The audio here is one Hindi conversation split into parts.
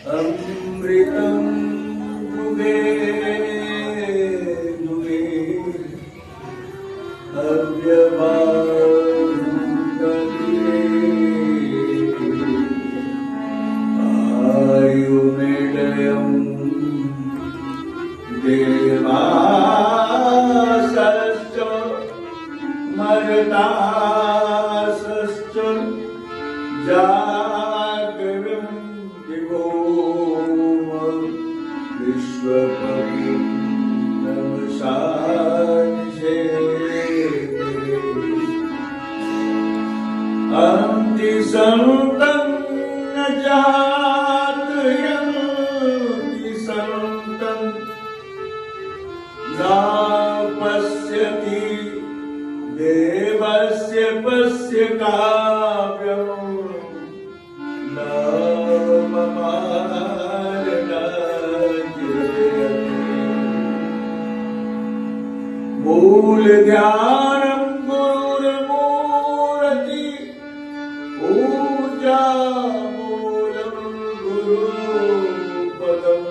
अमृतं युगे युगे अव्यवादये आयुर्मेडयं देवासश्च मर्तासश्च जागरं दिवो विश्वकविं नमसांसे अन्ति सन्तं न जातयन्ति सन्तं न पश्यति देवस्य पश्य काव्यम् न मूल ध्यानं गुरुर्मूर्ति पूजा मूलं गुरुपदं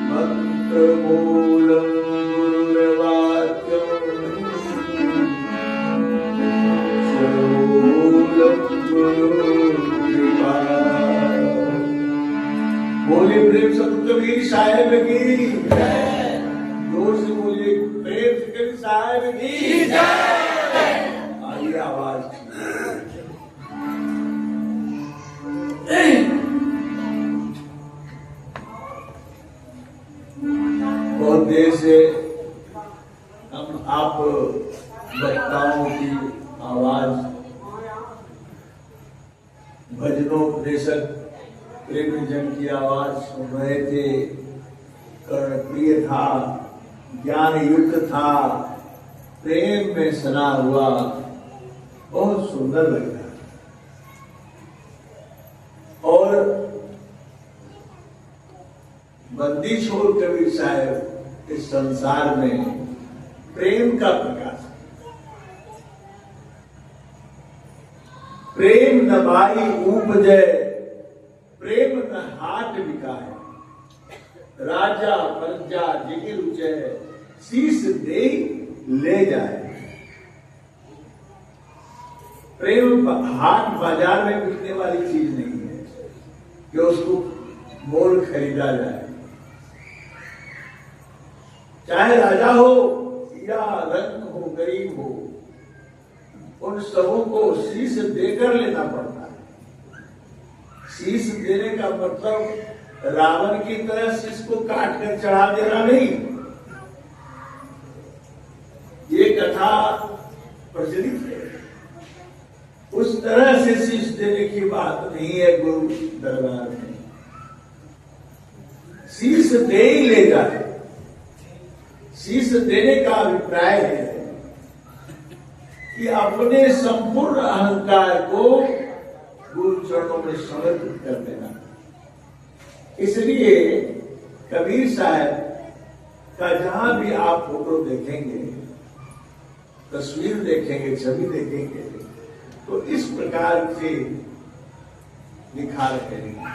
मंत्रमूलं गुरुर्वाक्यं मूलं गुरुकृपा। बोले प्रेम संत कबीर साहिब की जय। जोर से बोलिए प्रेम से कबीर साहिब की जय। आइए आवाज बहुत देर से हम आप वक्ताओं की आवाज भजनोपदेशक प्रेमी जन की आवाज सुन रहे थे। कर्णप्रिय था, ज्ञान युक्त था, प्रेम में सना हुआ, बहुत सुंदर लग रहा। और बंदी छोड़ कबीर साहब इस संसार में प्रेम का प्रकाश, प्रेम न बाई उपजय, प्रेम न हाट बिकाए, राजा प्रजा जिगिर उचय, शीश दे ले जाए। प्रेम हाट बाजार में बिकने वाली चीज नहीं है कि उसको मोल खरीदा जाए। चाहे राजा हो या रंग हो, गरीब हो, उन सबों को शीश देकर लेना पड़ता है। शीश देने का मतलब रावण की तरह शीश को काट कर चढ़ा देना नहीं। ये कथा प्रचलित है। उस तरह से शीश देने की बात नहीं है गुरु दरबार में। शीश दे ही ले जाए। शीश देने का अभिप्राय है कि अपने संपूर्ण अहंकार को गुरु चरणों में समर्पित कर देना। इसलिए कबीर साहब का जहां भी आप फोटो देखेंगे, तस्वीर देखेंगे, छवि देखेंगे, तो इस प्रकार से लिखा रहेगा।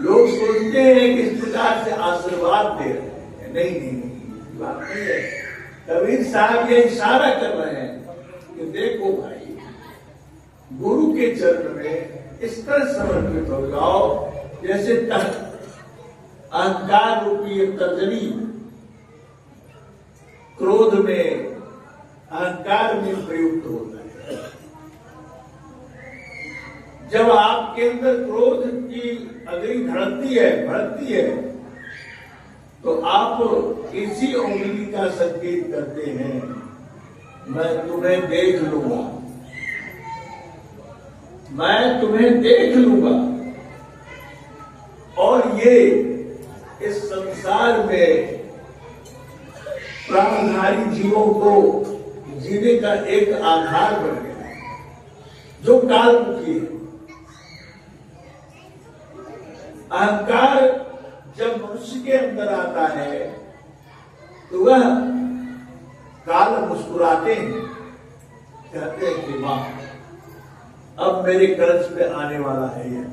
लोग सोचते हैं कि इस प्रकार से आशीर्वाद दे रहे हैं। नहीं नहीं नहीं, बात नहीं है। कबीर साहब ये इशारा कर रहे हैं कि देखो भाई, गुरु के चरण में इस तरह समर्पित हो जाओ जैसे अहंकार रूपी तर्जनी क्रोध में, अहंकार में प्रयुक्त होता है। जब आपके अंदर क्रोध की अग्नि भड़कती है, तो आप इसी उंगली का संकेत करते हैं, मैं तुम्हें देख लूंगा, मैं तुम्हें देख लूंगा। और ये इस संसार में प्राणधारी जीवों को जीने का एक आधार बन गया है, जो कालमुखी है। अहंकार जब मनुष्य के अंदर आता है तो वह काल मुस्कुराते हैं, कहते हैं कि वाह अब मेरे कर्ज पे आने वाला है ये।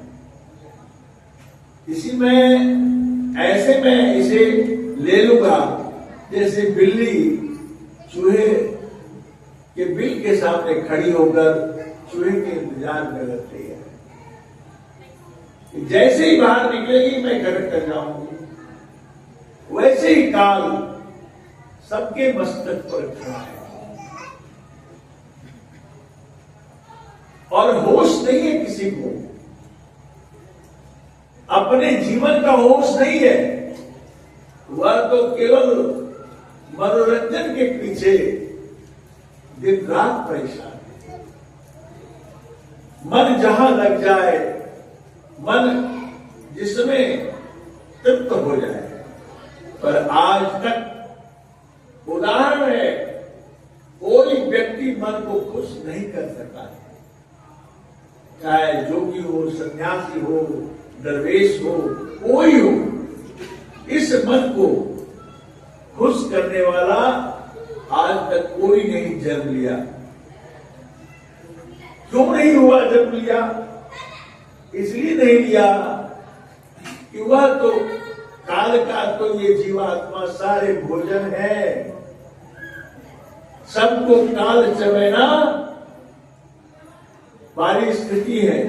इसी में ऐसे में इसे ले लूंगा जैसे बिल्ली चूहे के बिल के सामने खड़ी होकर चूहे के इंतजार में रहती है। जैसे ही बाहर निकलेगी मैं घर कर जाऊंगी, वैसे ही काल सबके मस्तक पर खड़ा है और होश नहीं है किसी को, अपने जीवन का होश नहीं है। वह तो केवल मनोरंजन के पीछे दिन रात परेशान है। मन जहां लग जाए, मन जिसमें तृप्त हो जाए, पर आज तक उदाहरण है कोई व्यक्ति मन को खुश नहीं कर सका है। चाहे जोगी हो, सन्यासी हो, दरवेश हो, कोई हो, इस मन को खुश करने वाला आज तक कोई नहीं जन्म लिया। क्यों नहीं हुआ जन्म लिया? इसलिए नहीं लिया कि वह तो काल का तो ये जीवात्मा सारे भोजन है, सबको काल चवेना वाली स्थिति है।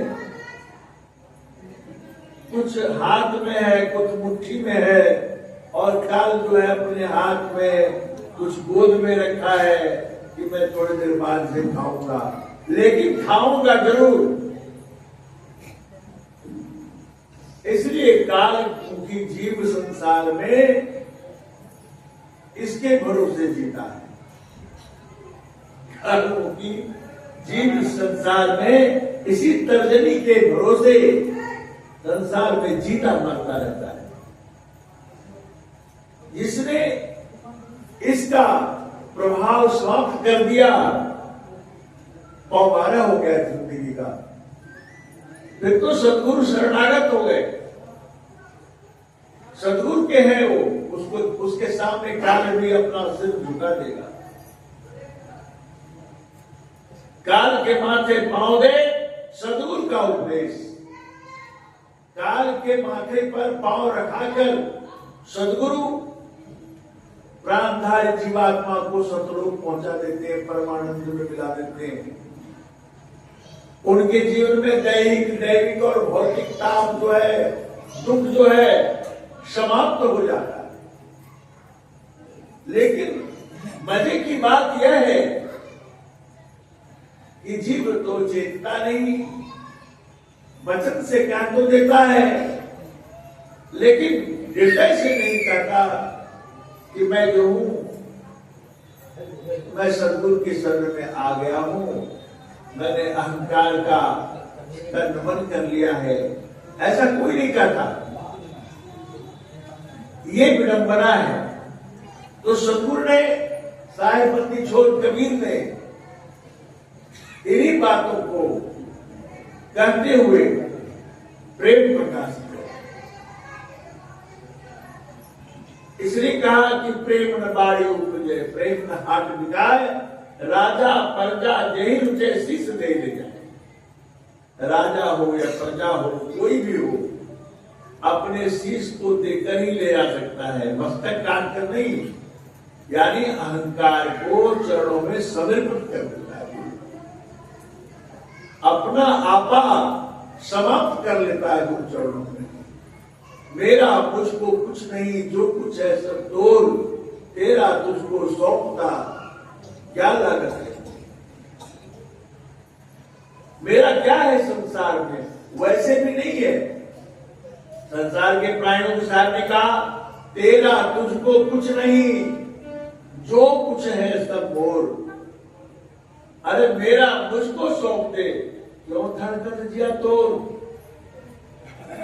कुछ हाथ में है, कुछ मुट्ठी में है, और काल जो है अपने हाथ में कुछ गोद में रखा है कि मैं थोड़ी देर बाद से खाऊंगा, लेकिन खाऊंगा जरूर। इसलिए काल की जीव संसार में इसके भरोसे जीता है। काल की जीव संसार में इसी तर्जनी के भरोसे संसार में जीता मरता रहता है। जिसने इसका प्रभाव समाप्त कर दिया, पौवारा हो गया जिंदगी का, फिर तो सदगुरु शरणागत हो गए। सदगुरु के हैं वो, उसको उसके सामने काल भी अपना सिर झुका देगा। काल के माथे पांव दे, सदगुरु का उपदेश। काल के माथे पर पांव रखाकर सदगुरु प्राणधारी जीवात्मा को सतलोक पहुंचा देते हैं, परमानंद में मिला देते हैं। उनके जीवन में दैविक और भौतिक ताप जो है, दुख जो है, समाप्त हो जाता है। लेकिन मजे की बात यह है कि जीव तो चेतता नहीं, वचन से क्या तो देता है, लेकिन हृदय से नहीं कहता कि मैं जो हूं, मैं सदगुरु के शरण में आ गया हूं, मैंने अहंकार का नमन कर लिया है। ऐसा कोई नहीं कहता। ये विडंबना है। तो सदगुरु ने, साहेबंदी छोड़ कबीर ने इन्हीं बातों को कहते हुए प्रेम प्रकाश किया। इसलिए कहा कि प्रेम न बाड़ी उपजे, प्रेम न हाथ बिगाए, राजा प्रजा जही रुचे शीश दे ले जाए। राजा हो या प्रजा हो, कोई भी हो, अपने शीश को देकर ही ले जा सकता है, मस्तक काट कर नहीं। यानी अहंकार को चरणों में समर्पित कर देता है, अपना आपा समाप्त कर लेता है गुरु चरणों में। मेरा मुझको कुछ नहीं, जो कुछ है सब तोल, तेरा तुझको सौंपता क्या लागत है। मेरा क्या है संसार में, वैसे भी नहीं है। संसार के प्राणियों के साथ ने कहा, तेरा तुझको कुछ नहीं, जो कुछ है सब मोर। अरे मेरा मुझको सौंप दे, क्यों धड़कन जिया तोड़।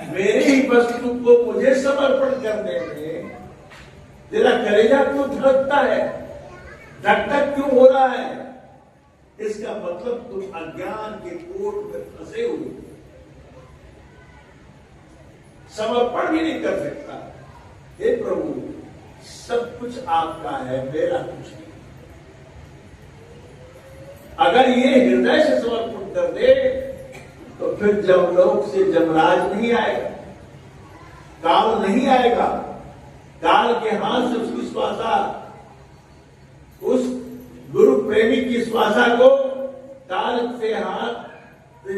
मेरे ही वस्तु को मुझे समर्पण करने में तेरा कलेजा क्यों धड़कता है, धक धक क्यों हो रहा है? इसका मतलब तुम अज्ञान के कोट में फंसे हुए, समर्पण भी नहीं कर सकता। हे प्रभु, सब कुछ आपका है, मेरा कुछ नहीं। अगर ये हृदय से समर्पण कर दे तो फिर जमलोक से जमराज नहीं आएगा, काल नहीं आएगा। काल के हाथ से उसकी श्वासा, उस गुरु प्रेमी की श्वासा को काल से हाथ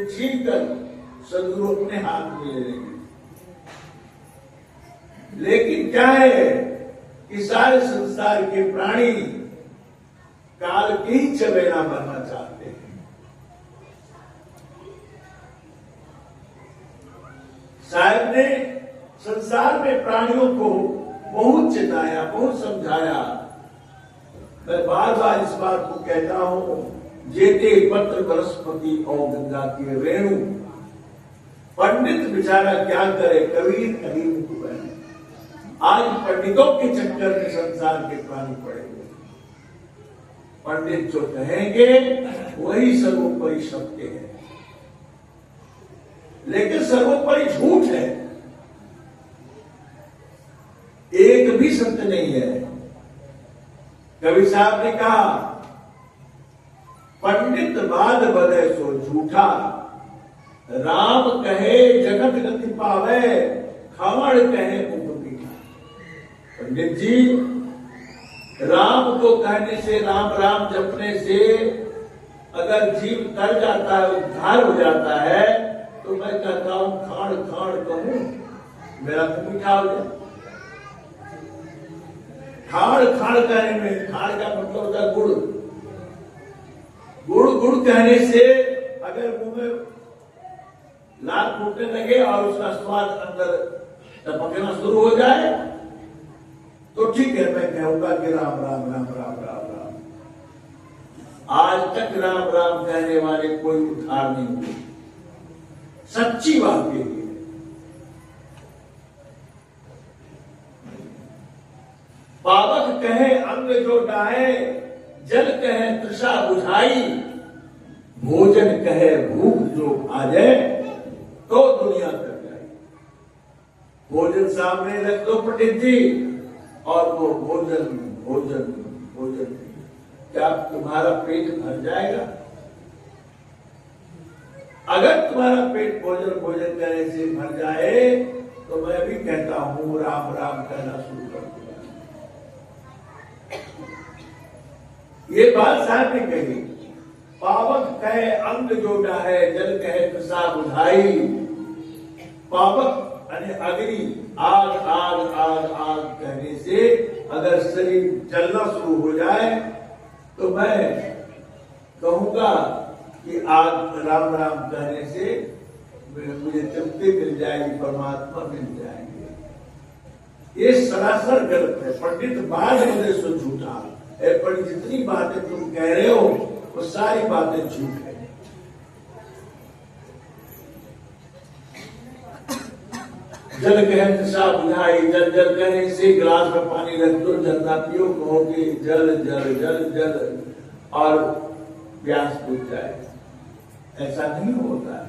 छीन कर सदगुरु अपने हाथ में ले लेंगे। लेकिन क्या है कि सारे संसार के प्राणी काल की ही चबेना बनना चाहते हैं। साहब ने संसार में प्राणियों को बहुत चिताया, बहुत समझाया। मैं बार बार इस बात को कहता हूं, जेते पत्र बृहस्पति और गंगा के रेणु, पंडित बेचारा क्या करे, कबीर कहीं मुख बने। आज पंडितों के चक्कर में संसार के प्राणी पड़े हुए। पंडित जो कहेंगे वही सर्वोपरि सत्य है, लेकिन सर्वोपरि झूठ है, एक भी सत्य नहीं है। कबीर साहब ने कहा, पंडित बात बदे सो झूठा, राम कहे जगत गति पावे, खावड़ कहे मुख पीठा। पंडित जी, राम को कहने से, राम राम जपने से अगर जीव तर जाता है, उद्धार हो जाता है, तो मैं कहता हूं खाड़ खाड़ कहूं, मेरा मुंह मीठा हो जाए। खाड़ खाड़ कहने में, खाड़ का मतलब होता है गुड़। गुड़ गुड़ कहने से अगर मुंह में लाल फूटने लगे और उसका स्वाद अंदर टपकना शुरू हो जाए तो ठीक है, मैं कहूंगा कि राम राम राम राम राम राम। आज तक राम राम कहने वाले कोई उद्धार नहीं हुए, सच्ची बात ये है। पावक कहे अंग जो डाहे, जल कहे तृषा बुझाई, भोजन कहे भूख जो आ जाए तो दुनिया कर जाए। भोजन सामने रख दो पंडित जी, और वो भोजन भोजन भोजन, क्या तुम्हारा पेट भर जाएगा? अगर तुम्हारा पेट भोजन भोजन करने से भर जाए तो मैं भी कहता हूं राम राम कहना शुरू कर दूंगा। ये बात साहब ने कही, पावक कहे अंग जो डाहे, जल कहे तृषा बुझाई। पावक यानी अग्नि, आग आग आग आग कहने से अगर शरीर जलना शुरू हो जाए तो मैं कहूंगा कि आग राम राम कहने से मुझे तृप्ति मिल जाएगी, परमात्मा मिल जाएंगे। ये सरासर गलत है। पंडित बाद में सो झूठा है, पर जितनी बातें तुम कह रहे हो वो सारी बातें झूठ है। जल कहे तृषा बुझाई, जल जल कहने से गिलास में पानी रख दो, जल ना पियो, कहोगे जल जल जल जल और प्यास बुझ जाए। ऐसा नहीं होता है।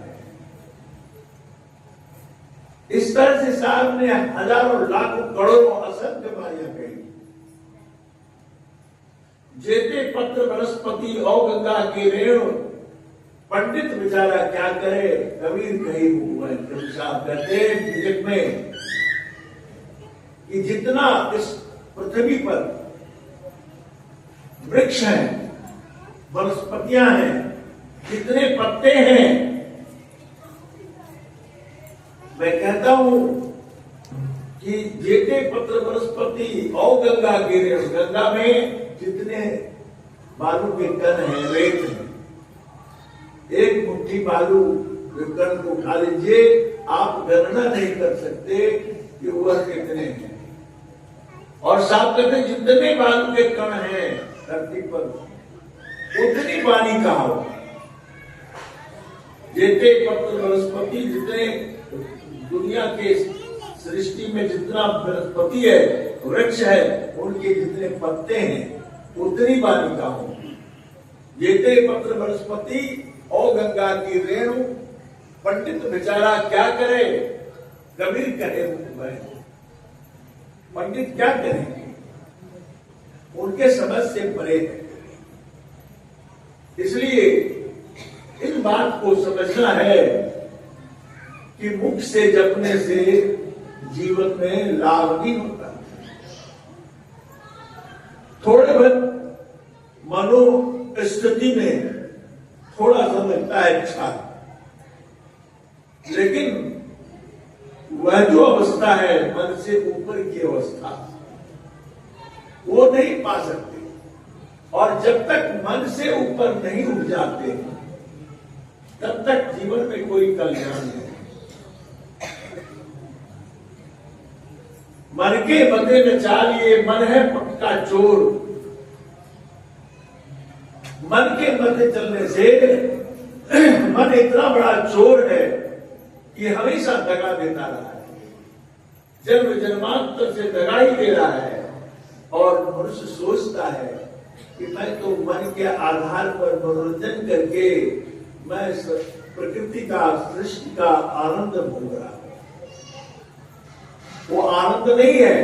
इस तरह से साहब ने हजारों लाखों करोड़ों असंख्य बारियां कही। जेते पत्र बृहस्पति और गंगा के रेणु, पंडित बेचारा क्या करे, कबीर कही हुआ है। कबीर साहब कहते हैं में कि जितना इस पृथ्वी पर वृक्ष हैं, वनस्पतियां हैं, जितने पत्ते हैं, मैं कहता हूं कि जेते पत्र वनस्पति और गंगा के रेणु, गंगा में जितने बालू के कण हैं, रेत हैं, एक मुट्ठी बालू कण को उठा लीजिए, आप गणना नहीं कर सकते कि वह कितने हैं। और साफ कहते जितने बालू के कण हैं धरती पर, उतनी पानी कहा हो। जेते पत्र वनस्पति, जितने दुनिया के सृष्टि में जितना वनस्पति है, वृक्ष है, उनके जितने पत्ते हैं उतनी पानी का हो। जेते पत्र वनस्पति और गंगा की रेणु, पंडित बेचारा क्या करे, कबीर कहे पंडित क्या करेंगे, उनके समझ से परे है। इसलिए इस बात को समझना है कि मुख से जपने से जीवन में लाभ नहीं होता। थोड़े बहुत मनोस्थिति में थोड़ा सा लगता है अच्छा, लेकिन वह जो अवस्था है मन से ऊपर की अवस्था, वो नहीं पा सकते। और जब तक मन से ऊपर नहीं उठ जाते तब तक जीवन में कोई कल्याण नहीं। मन के मते न चालिए, मन है पक्का चोर। मन के मते चलने से मन इतना बड़ा चोर है कि हमेशा दगा देता रहा है, जन्म जन्मांतर से दगा ही दे रहा है। और मनुष्य सोचता है कि मैं तो मन के आधार पर मनोरंजन करके मैं प्रकृति का, सृष्टि का आनंद भोग रहा हूं। वो आनंद नहीं है,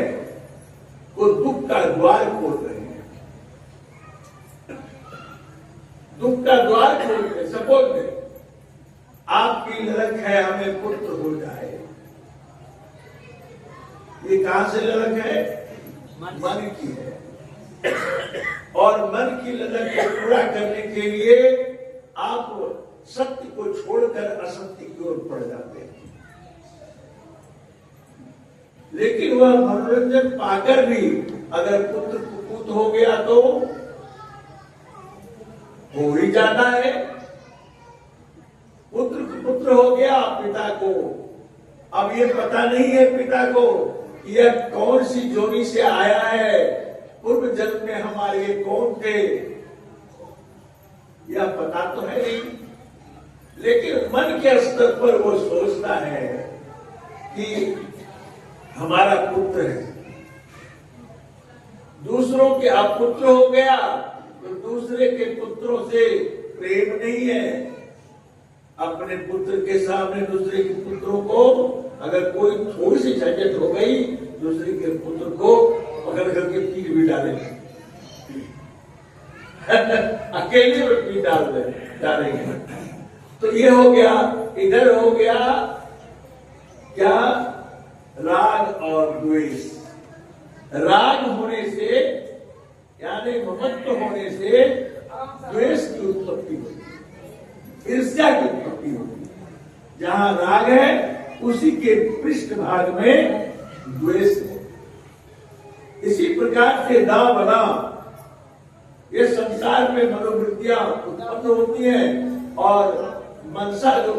वो दुख का द्वार खोल रहे हैं। दुख का द्वार खोल रहे। सपोज में आपकी ललक है हमें पुत्र हो जाए, ये कहां से ललक है? मन की है। और मन की ललक को पूरा करने के लिए आप सत्य को छोड़कर असत्य की ओर बढ़ जाते हैं। लेकिन वह मनोरंजन पाकर भी अगर पुत्र कुपुत हो गया तो हो ही जाता है। पुत्र हो गया पिता को, अब ये पता नहीं है पिता को यह कौन सी जोनी से आया है, पूर्व जन्म में हमारे कौन थे, यह पता तो है नहीं। लेकिन मन के स्तर पर वो सोचता है कि हमारा पुत्र है। दूसरों के अपुत्र हो गया तो दूसरे के पुत्रों से प्रेम नहीं है। अपने पुत्र के सामने दूसरे के पुत्रों को अगर कोई थोड़ी सी झंझट हो गई, दूसरे के पुत्र को पकड़ करके पीट भी डालेंगे। अकेले में पीट डालेंगे। तो ये हो गया, इधर हो गया क्या? राग और द्वेष। राग होने से यानी ममत्व होने से द्वेष की उत्पत्ति होती, ईर्ष्या की उत्पत्ति होती। जहां राग है उसी के पृष्ठ भाग में द्वेष है। इसी प्रकार से ना बना ये संसार में मनोवृत्तियां उत्पन्न होती हैं और मनसा को,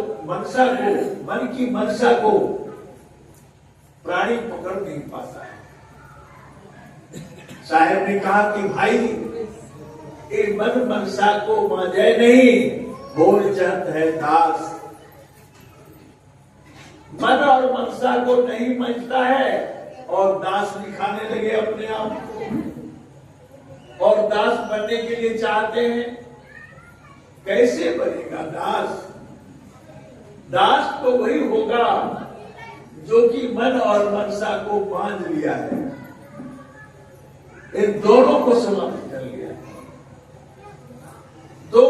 मन की मनसा को प्राणी पकड़ नहीं पाता है। साहब ने कहा कि भाई ये मन मनसा को मांझे नहीं, बोल चाहत है दास। मन और मनसा को नहीं मंचता है और दास दिखाने लगे अपने आप को, और दास बनने के लिए चाहते हैं। कैसे बनेगा दास? दास तो वही होगा जो कि मन और मनसा को बांध लिया है, इन दोनों को समाप्त कर लिया है। तो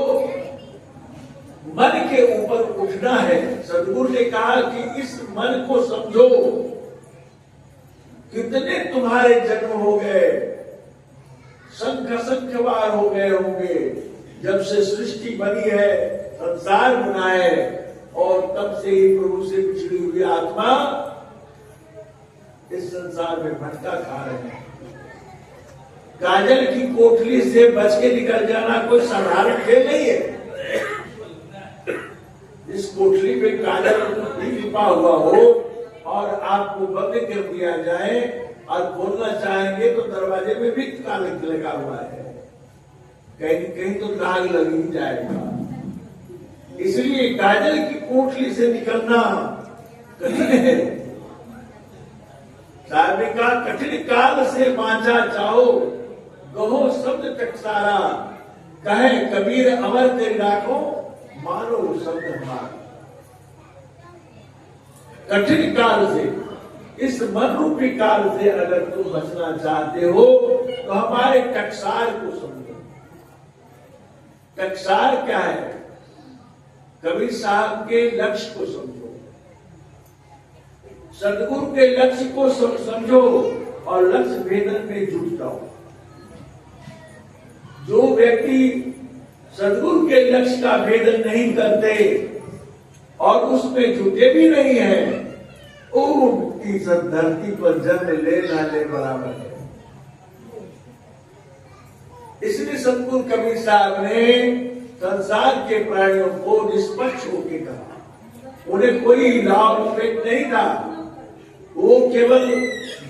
मन के ऊपर उठना है। सदगुरु ने कहा कि इस मन को समझो, कितने तुम्हारे जन्म हो गए, संख्य बार हो गए होंगे जब से सृष्टि बनी है, संसार बना है, और तब से ही प्रभु से पिछड़ी हुई आत्मा इस संसार में भटका खा रहे हैं। काजल की कोठली से बच के निकल जाना कोई साधारण खेल नहीं है। इस कोठली में काजल भी लिपा हुआ हो और आपको बंद कर दिया जाए और बोलना चाहेंगे तो दरवाजे में भी ताला लगा हुआ है, कहीं कहीं तो दाग लग ही जाएगा। इसलिए काजल की कोठली से निकलना कठिन है। साहब ने कहा कठिन काल से बांचा जाओ, गहो शब्द टकसारा, कहे कबीर अमर तेरी राखो, मानो शब्द हमारा। कठिन काल से, इस मन रूपी काल से अगर तुम बचना चाहते हो तो हमारे टकसार को समझो। टकसाल क्या है? कबीर साहब के लक्ष्य को समझो, सदगुरु के लक्ष्य को समझो और लक्ष्य भेदन में जुट जाओ। जो व्यक्ति सदगुरु के लक्ष्य का भेदन नहीं करते और उसमें जुटे भी नहीं है, वो इस धरती पर जन्म ले ना ले बराबर है। इसलिए सदगुरु कबीर साहब ने संसार के प्राणियों को निष्पक्ष होकर कहा। उन्हें कोई लाभ अपेक्षा नहीं था। वो केवल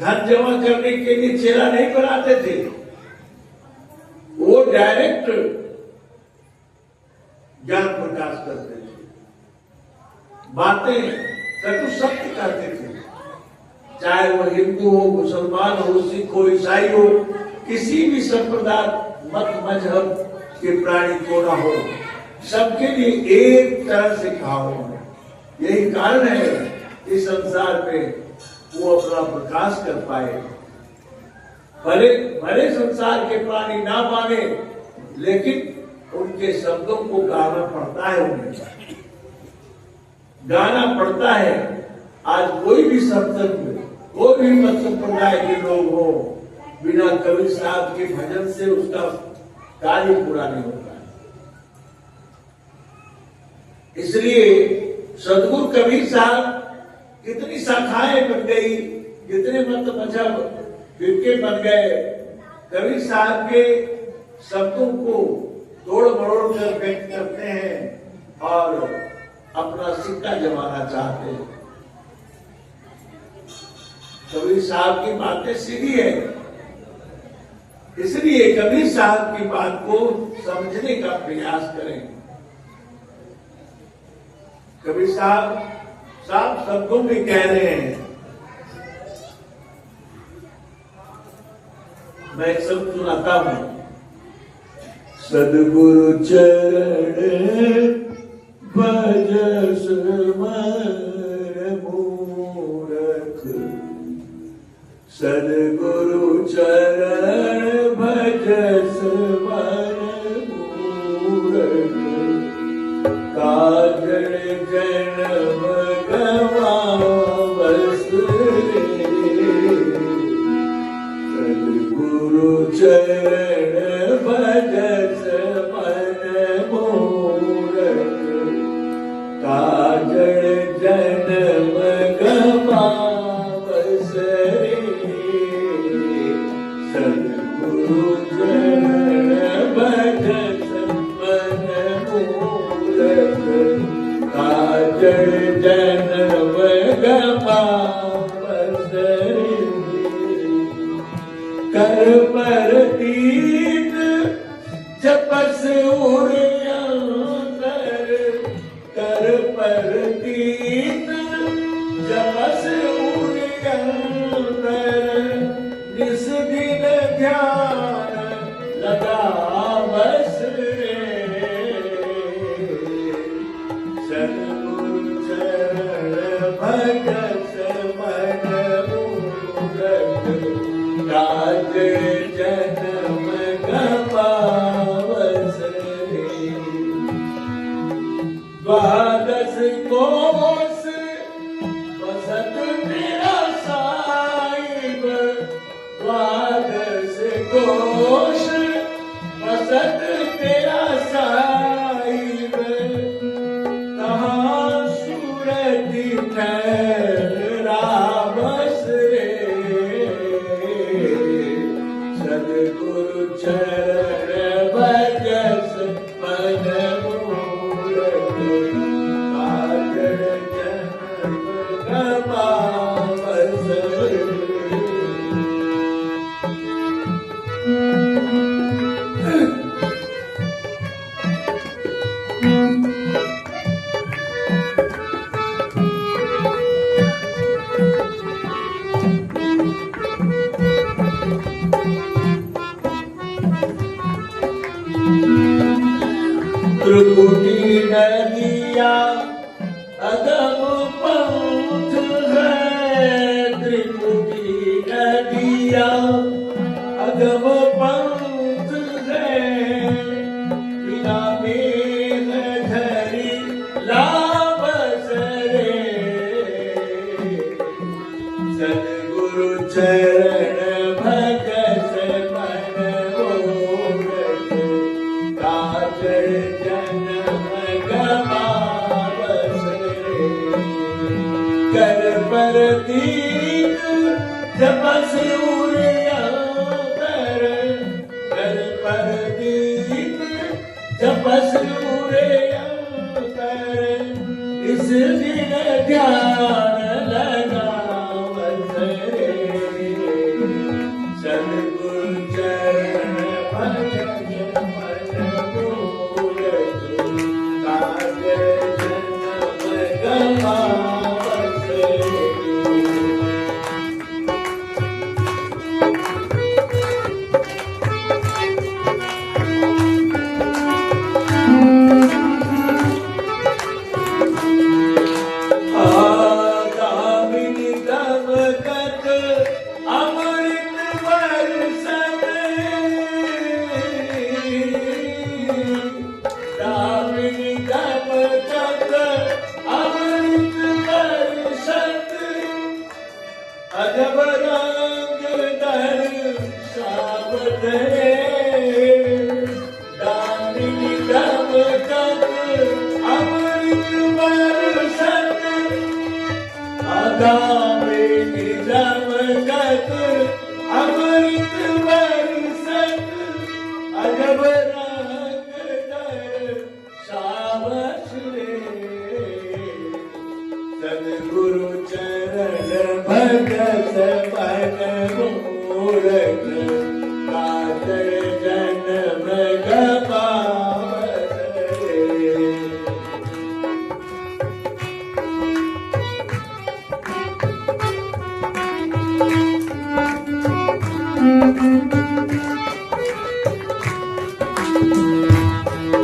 धन जमा करने के लिए चेहरा नहीं बनाते थे, वो डायरेक्ट ज्ञान प्रकाश करते थे, बातें कटु सत्य करते थे। चाहे वो हिंदू हो, मुसलमान हो, सिख हो, ईसाई हो, किसी भी संप्रदाय मत मजहब के प्राणी को ना हो, सबके लिए एक तरह से कहा उन्होंने। यही कारण है इस संसार में वो अपना प्रकाश कर पाए। भले भले संसार के प्राणी ना माने, लेकिन उनके शब्दों को गाना पड़ता है, उन्हें गाना पड़ता है। आज कोई भी सत्संग, कोई भी मत संप्रदाय के लोग हो, बिना कबीर साहब के भजन से उसका कार्य पूरा नहीं होता है। इसलिए सदगुरु कबीर साहब कितनी शाखाएं बन गई, कितने मत मजहब फिरके बन गए, कबीर साहब के शब्दों को तोड़ मरोड़ कर व्यक्त करते हैं और अपना सिक्का जमाना चाहते हैं। कबीर साहब की बातें सीधी है, इसलिए कबीर साहब की बात को समझने का प्रयास करें। कबीर साहब साफ शब्दों में कह रहे हैं, मैं एक शब्द सुनाता हूं। सदगुरु चरण भजस मन मूरख, सदगुरु चरण भजस मन मूरख, काजल जन्म गवावस रे, सदगुरु चरण भजस मन मूरख, काजल जन्म गवावस रे, सदगुरु चरण भजस मन मूरख, काजल जन्म गवावस रे, कर परतीत जपस उरियांतर, कर परतीत जपस उरियांतर, निस दिन ध्यान लगावस रे, सदगुरु चरण भजस मन मूरख, काजल जन्म गवावस रे, द्वादश कोस बसत तेरा साहिब, द्वादश कोस बसत तेरा साहिब, तहाँ सूरति ठहरावस रे, सदगुरु चरण भजस मन मूरख, काजल जन्म गवावस रे। त्रिपुटी नदिया अगम पंथ है, त्रिपुटी नदिया अगम पंथ है, बिना काजल जन्म गवावस रे कर पर दीन जपस उरिया कर पर दीन जपस उरिया कर इस दिन ध्यान लगावस रे सद्गुरु चरण भजन मन मूरत काजल जन्म गवावस रे दामिनी दमकत अमृत बरसत दामिनी दमकत अमृत बरसत अजब रंग दर्शावत रे दामिनी दमकत अमृत बरसत दामिनी दमकत अमृत बरसत अजब रंग दर्शावत रे सद्गुरु चरण भजत मन मूरत काजल जन्म गवावस रे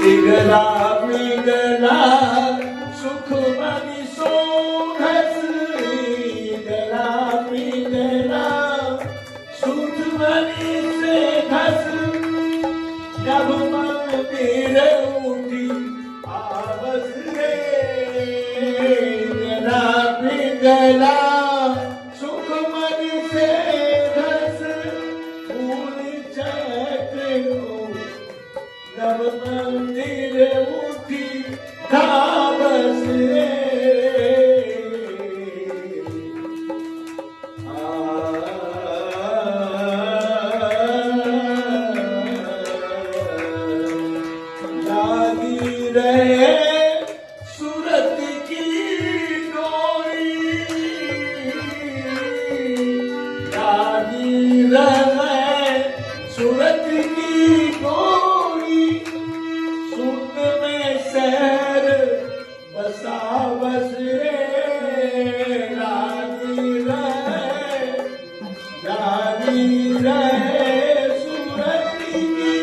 पिघला पिघला सुख मनि सोधस पिघला पिघला सुख मनि से घस जब मंदिर उठी आवस रे पिघला पिघला सुख मनि से घस फूल चक्र जब मंदिर उठी धावस रे लागी रहे सूरत की डोरी लागी रहे सूरत की डोरी सुख में शहर बसावस रे लागी रहे सूरत की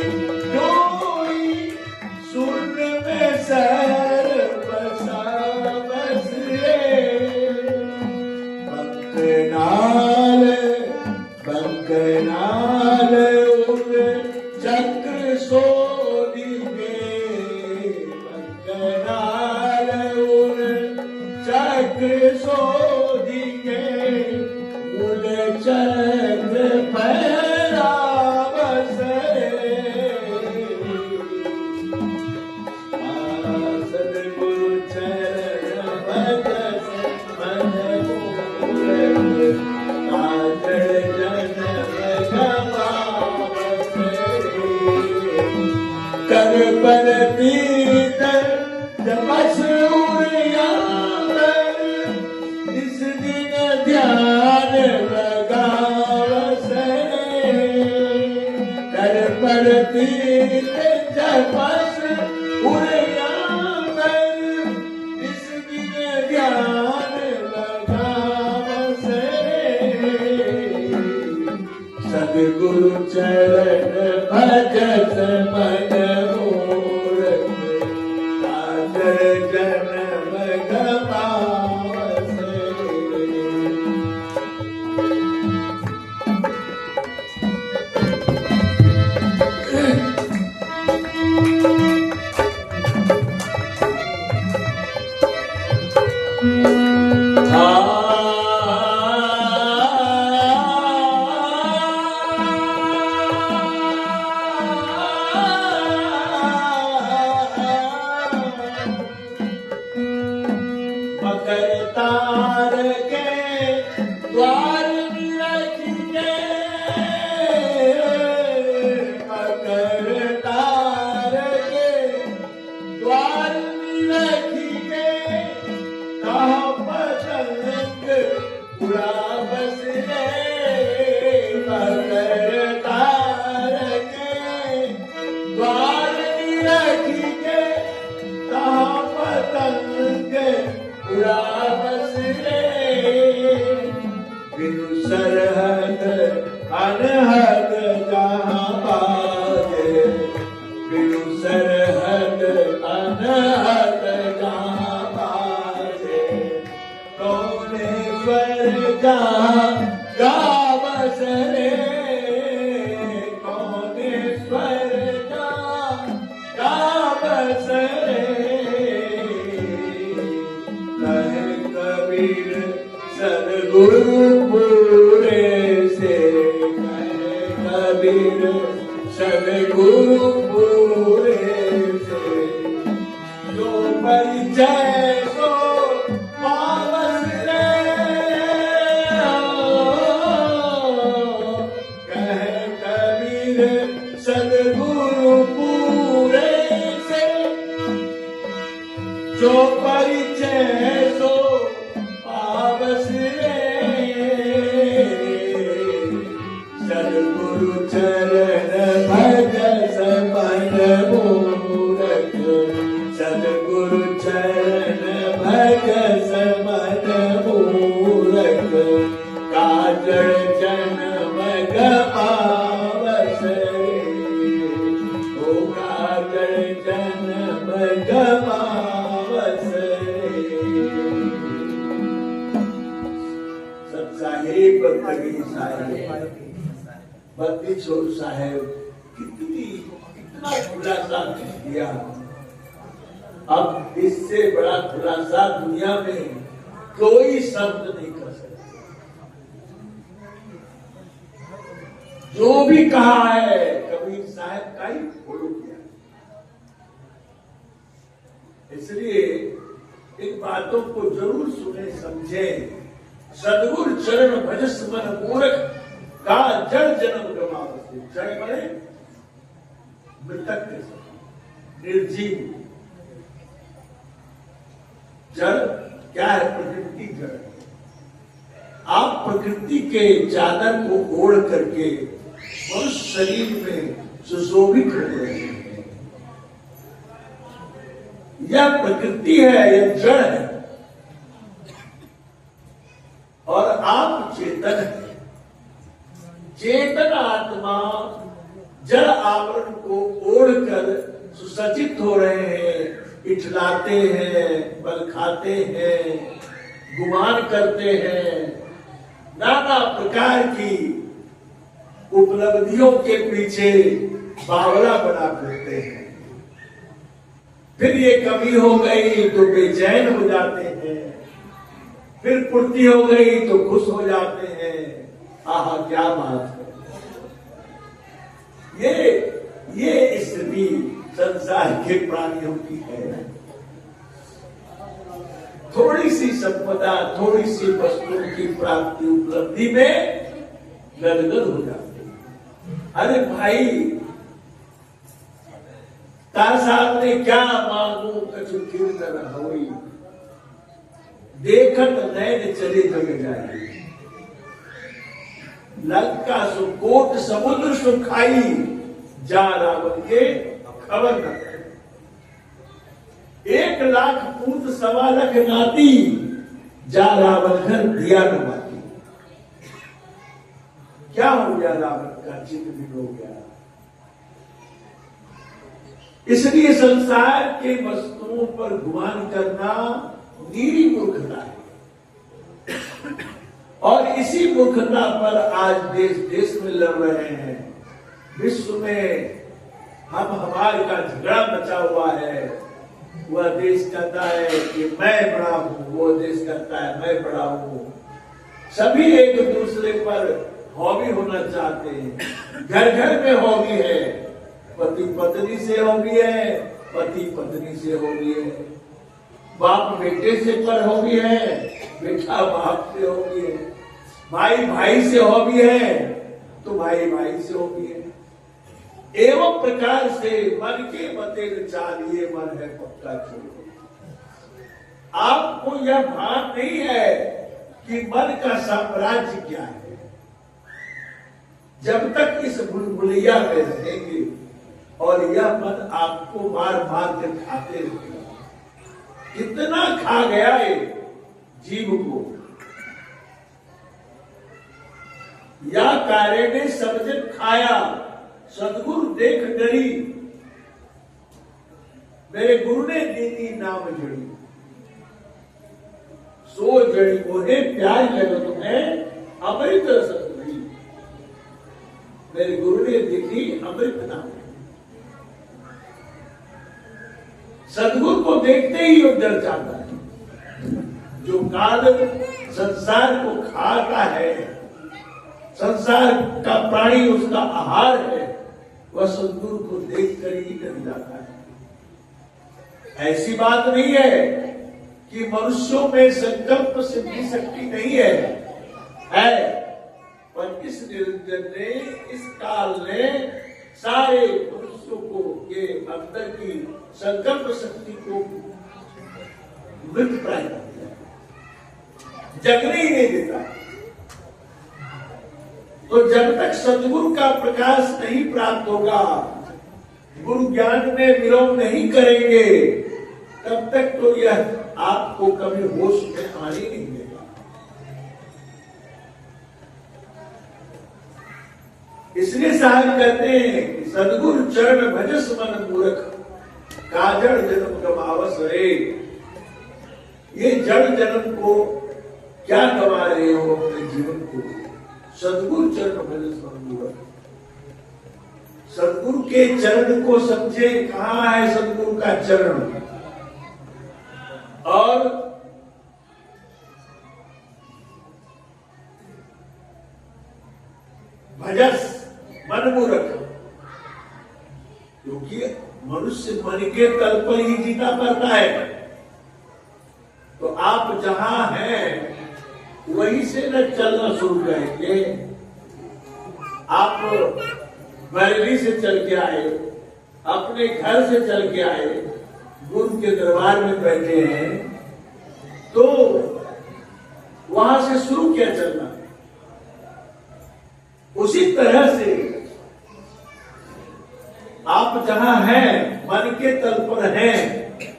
डोरी सुख में शहर बसावस रे बंकनाल उर चक्र सोदिगे बंकनाल उर चक्र सोदिगे मूल चक्र फहरावस रे सद्गुरु चरण भजत मन मूरत काजल जन्म गवावस रे कर पर दीन जपस उरिया कर इस दिन ध्यान लगावस रे कर पर दीन जपस उरिया कर इस दिन ध्यान लगावस रे सद्गुरु चरण भजत मन मूरत काजल जन्म गवावस जा गावस रे कौनेश्वर जा गावस रे कहे कबीर सदगुरु पूरे से कहे कबीर सदगुरु पूरे से जो परिचय सो पावस रे कहे कबीर सदगुरु पूरे से जो परिचय सो पावस रे सदगुरु चरण भजस मन मूरख सदगुरु चरण भजस मन मूरख काजल जन्म गवावस रे ओ काजल जन्म गवावस रे सब साहेब बत्तगी साहेब बत्ती छोड़ साहेब कितना खुलासा किया। अब इससे बड़ा खुलासा दुनिया में कोई शब्द नहीं कर सकता। जो भी कहा है कबीर साहब का ही फॉलो किया। इसलिए इन बातों को जरूर सुने समझें। सदगुरु चरण भजस मन मूरख का जड़ जन्म गवावस जड़ मरे मृतक के समान निर्जीव जड़ क्या है? प्रकृति जड़। आप प्रकृति के चादर को ओढ़ करके मनुष्य शरीर में सुशोभित हो रहे हैं। यह प्रकृति है, यह जड़ है और आप चेतन है। चेतन आत्मा जड़ आवरण को ओढ़कर सुसज्जित हो रहे हैं, इठलाते हैं, बल खाते हैं, गुमान करते हैं, नाना प्रकार की उपलब्धियों के पीछे बावला बना फिरते हैं। फिर ये कमी हो गई तो बेचैन हो जाते हैं, फिर पूर्ति हो गई तो खुश हो जाते हैं। आहा क्या बात है। ये स्थिति संसार के प्राणियों की है। थोड़ी सी संपदा, थोड़ी सी वस्तुओं की प्राप्ति उपलब्धि में गदगद हो जाते हैं। अरे भाई तार साहब ने क्या मांगू कछु कीर्तन होई, देखत नैन चले जग जाए। लंका सुकोट समुद्र सुखाई, जा रावण के खबर न करे। 1 लाख पूत 1.25 लाख नाती, जा रावण घर दिया न बाती। क्या हो गया? रावण का चित्त भी हो गया। इसलिए संसार के वस्तुओं पर गुमान करना नीरी मूर्खता है। और इसी मूर्खता पर आज देश देश में लड़ रहे हैं। विश्व में हम हमारे का झगड़ा मचा हुआ है। वह देश कहता है कि मैं बड़ा हूं, वो देश कहता है मैं बड़ा हूं। सभी एक दूसरे पर हॉबी होना चाहते हैं। घर घर में हॉबी है, पति पत्नी से हॉबी है, पति पत्नी से हॉबी है, बाप बेटे से पर हॉबी है, बेटा बाप से हॉबी है, भाई भाई से हॉबी है तो भाई भाई से हॉबी है। एवं प्रकार से मन के मते चालिए मन है पक्का छोड़ो। आपको यह भान नहीं है कि मन का साम्राज्य क्या है। जब तक इस भूलभुलैया में रहेंगे और यह मन आपको मार मार कर खाते रहेगा। कितना खा गया है जीव को। या कार्य ने समझन खाया, सदगुरु देख डरी, मेरे गुरु ने दीनी नाम जड़ी। सो जड़ी मोहे प्यार लगे तुम्हें अमृत सतगुरी। मेरे गुरु ने देखी अमृत नाम। सदगुरु को देखते ही वो डर जाता है। जो काल संसार को खाता है, संसार का प्राणी उसका आहार है, वह सदगुरु को देखकर ही डर जाता है। ऐसी बात नहीं है कि मनुष्यों में संकल्प सिद्धि शक्ति नहीं है, पर इस निरंजन ने, इस काल ने सारे मनुष्यों को ये अंदर की संकल्प शक्ति को मृत प्राय कर दिया, जगने ही नहीं देता। तो जब तक सदगुरु का प्रकाश नहीं प्राप्त होगा, गुरु ज्ञान में विलोम नहीं करेंगे, तब तक तो यह आपको कभी होश में आने नहीं देगा। इसलिए साहब कहते हैं कि सदगुरु चरण भजस मन मूर्ख, काजड़ जन्म गवावस रे। ये जड़ जन्म को क्या गवा रहे हो अपने जीवन को? सदगुरु चरण भजस मन मूर्ख। सदगुरु के चरण को समझे, कहां है सदगुरु का चरण? और भजस मन मूर्ख, क्योंकि मनुष्य मन के तल पर ही जीता पड़ता है। तो आप जहां हैं वहीं से न चलना शुरू करेंगे। आप बरेली से चल के आए, अपने घर से चल के आए, गुरु के दरबार में बैठे हैं, तो वहां से शुरू किया चलना। उसी तरह से आप जहां हैं, मन के तल पर हैं,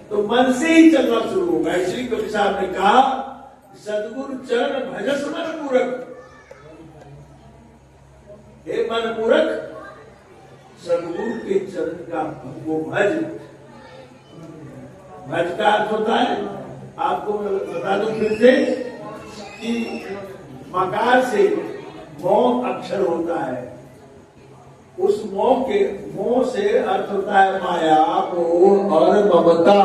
तो मन से ही चलना शुरू होगा। इसलिए कवि साहब ने कहा, सदगुरु चरण भजस मन मूर्ख। हे मन मूर्ख, सदगुरु के चरण का वो भज। भज का अर्थ होता है, आपको मैं बता दूं फिर से, कि मकार से मौ अक्षर होता है। उस मोह से अर्थ होता है माया, मोह और ममता,